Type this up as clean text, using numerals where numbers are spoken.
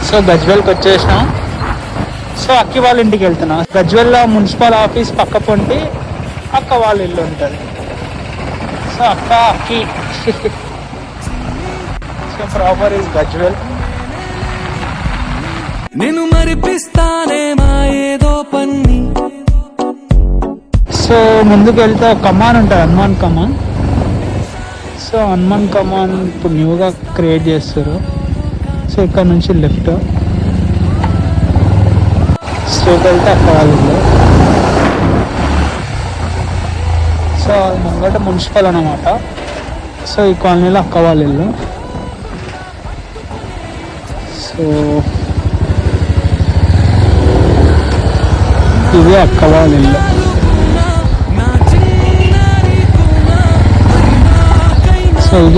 So గజ్వెల్కి వచ్చేసినాం. So అక్కి వాళ్ళ ఇంటికి వెళ్తున్నా. గజ్వెల్లో మున్సిపల్ ఆఫీస్ పక్క పొంటి అక్క వాళ్ళ ఇల్లు ఉంటుంది. So Akki so proper is Gajwel. నేను మరిపిస్తానే మా ఏదో పన్ని. సో ముందుకు వెళ్తే ఒక కమాన్ ఉంటుంది, హనుమాన్ కమాన్. సో హనుమాన్ కమాన్ ఇప్పుడు న్యూగా క్రియేట్ చేస్తారు. సో ఇక్కడ నుంచి లెఫ్ట్ స్ట్రేట్ వెళ్తే అక్క వాళ్ళ ఇల్లు. సో ముంగట మున్సిపల్ అన్నమాట. సో ఈ కాలనీలో అక్క వాళ్ళ ఇల్లు. సో ఇది అక్క వాళ్ళ ఇల్లు. సో ఇది